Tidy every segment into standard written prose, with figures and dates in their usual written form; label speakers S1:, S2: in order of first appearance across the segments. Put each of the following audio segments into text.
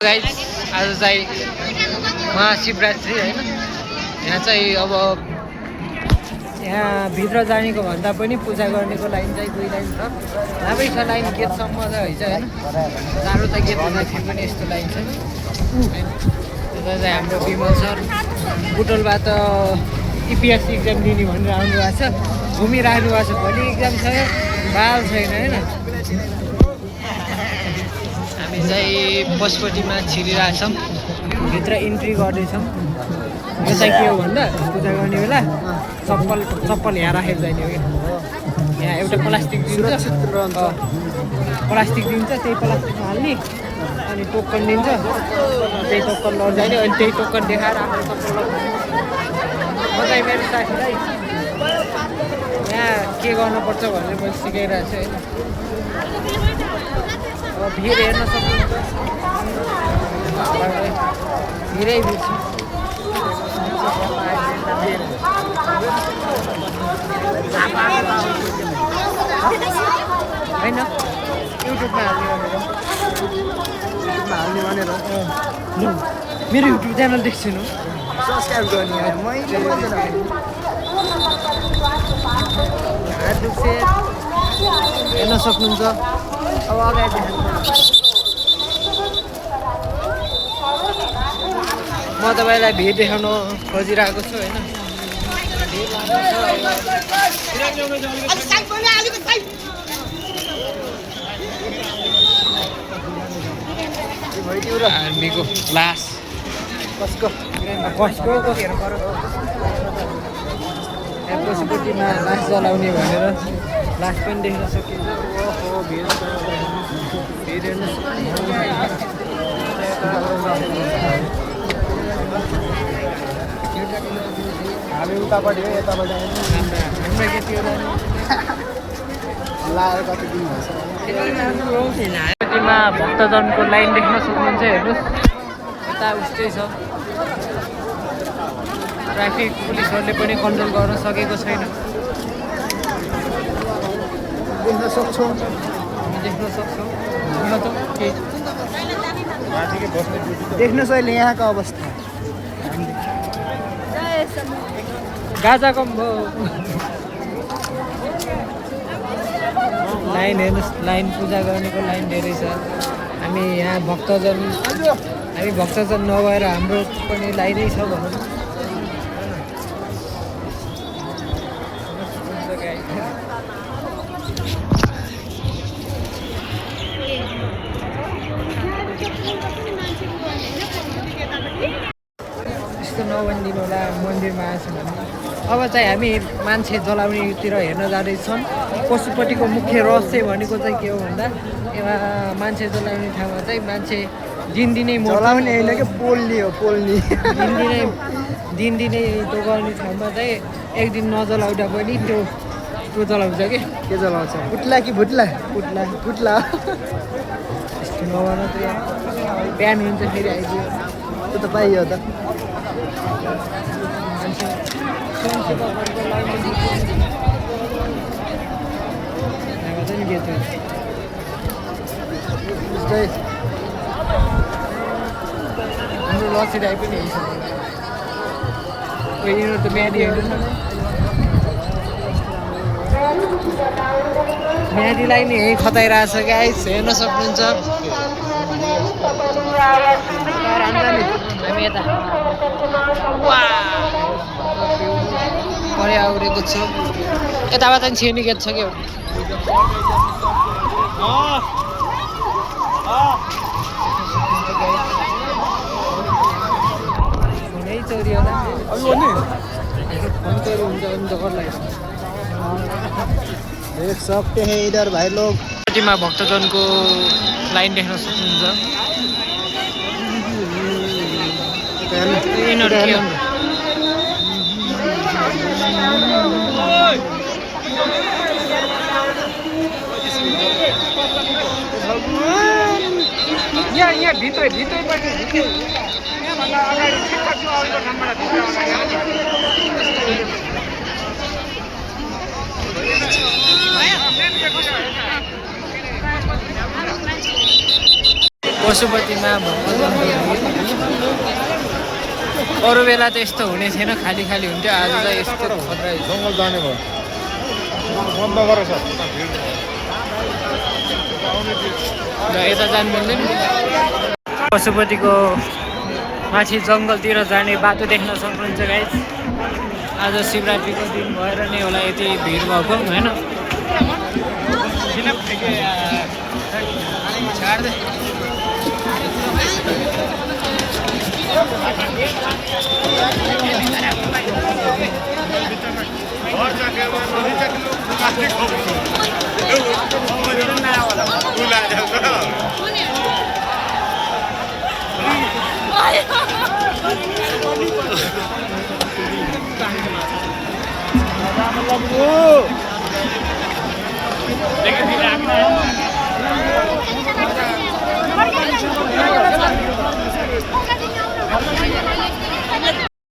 S1: Guys आज चाहिँ महाशिवरात्रि हैन यहाँ चाहिँ अब यहाँ भित्र जानेको भन्दा पनि पूजा गर्नेको लाइन चाहिँ 2 लाइन छ लामै छ लाइन गेटसम्म छ हैन चारो त गेट हुँदाखेरि पनि यस्तो लाइन छ त्यता चाहिँ हाम्रो विमल सर बुटोलबाट इपिएस एक्जाम दिने भनेर आउनु भएको छ घुमिराख्नु भएको छ भोलि एक्जाम छ बाल छैन हैन हामी चाहिँ पशुपतिमा छिरिरहेछौँ भित्र इन्ट्री गर्दैछौँ यो चाहिँ के हो भन्दा पूजा गर्ने बेला चप्पल यहाँ राखेर जाने हो क्या यहाँ एउटा प्लास्टिक दिन्छ प्लास्टिक दिन्छ त्यही प्लास्टिकमा हाल्ने अनि टोकन दिन्छ त्यही टोकन लजाने अनि त्यही टोकन देखाएर आफ्नो चप्पल म चाहिँ मेरो साथीलाई यहाँ के गर्नुपर्छ भनेर मैले सिकाइरहेको छु होइन अब भिड हेर्न सक्नुहुन्छ भिडै भिड छ होइन युट्युबमा हाल्ने भनेर मेरो युट्युब च्यानल देख्छु न सब्सक्राइब गर्ने हेर्न सक्नुहुन्छ अब अगाडि म तपाईँलाई भिड देखाउन खोजिरहेको छु होइन आर्मीको लास कसको पशुपतिमा लास जलाउने भनेर लास पनि देख्न सकिन्छ ओहो भिड हेर्नु हामी उतापट्टि हो यतापट्टि हाम्रो के थियो लाएर कति दिन भएछ पशुपतिमा भक्तजनको लाइन देख्न सक्नुहुन्छ हेर्नुहोस् यता उस्तै छ ट्राफिक पुलिसहरूले पनि कन्ट्रोल गर्न सकेको छैन देख्न सक्छौँ देख्नुहोस् अहिले यहाँको अवस्था गाजा कम भयो लाइन हेर्नुहोस् लाइन पूजा गर्नेको लाइन धेरै छ हामी यहाँ भक्तजन नभएर हाम्रो पनि लाइनै छ भनौँ त्यस्तो नभनिदिनु होला मन्दिरमा आएछ भने अब चाहिँ हामी मान्छे जलाउनेतिर हेर्न जाँदैछौँ पशुपतिको मुख्य रहस्य भनेको चाहिँ के हो भन्दा यहाँ मान्छे जलाउने ठाउँमा चाहिँ मान्छे दिनदिनै जलाउने होइन कि पोल्ने हो पोल्ने दिनदिनै जोगाउने ठाउँमा चाहिँ एक दिन नजलाउँदा पनि त्यो जलाउँछ कि के जलाउँछ पुट्ला कि भुट्ला पुट्ला यस्तो नभन त बिहान हुन्छ फेरि आइदियो त्यो त पाइयो त हाम्रो लसिडाइ पनि यिनीहरू त म्याडीलाई नि यहीँ खताइरहेछ गाइस हेर्न सक्नुहुन्छ हामी यता परे आउरेको छु यताबाट छिर्ने गेट छ क्या फोनै चोरी होला फोन चोरी हुन्छ भने त गर्ला देख सकते हैं इधर भाई लोग पशुपतिमा भक्तजनको लाइन देख्न सक्नुहुन्छ यहाँ भित्रपट्टि यहाँभन्दा अगाडि ठिक्क त्यो अगाडि ठाउँबाट भित्र पशुपतिमा भएको जङ्गल अरू बेला त यस्तो हुने थिएन, खाली खाली हुन्थ्यो। आज चाहिँ यस्तो खतरा
S2: जङ्गल जाने भयो बन्द गरेछ
S1: र यता जानु मिल्दैन। पशुपतिको माथि जङ्गलतिर जाने बाटो देख्न सक्नुहुन्छ गाइस। आज शिवरात्रिको दिन भएर नै होला यति भिड भएको होइन।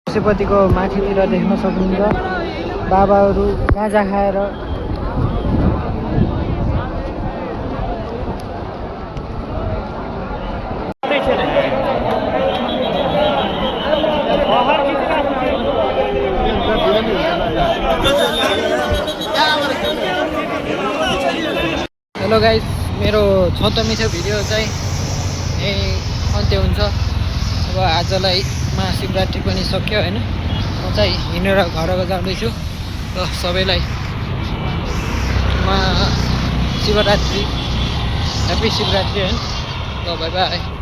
S1: पशुपतिको माथितिर देख्न सक्नुहुन्छ बाबाहरू गाँजा खाएर हेलो गाइस, मेरो छोटो मिठो भिडियो चाहिँ यही अन्त्य हुन्छ। अब आजलाई महाशिवरात्रि पनि सक्यो होइन। म चाहिँ हिँडेर घर जाँदैछु। र सबैलाई महाशिवरात्रि, ह्याप्पी शिवरात्रि होइन। ल बाई बाई।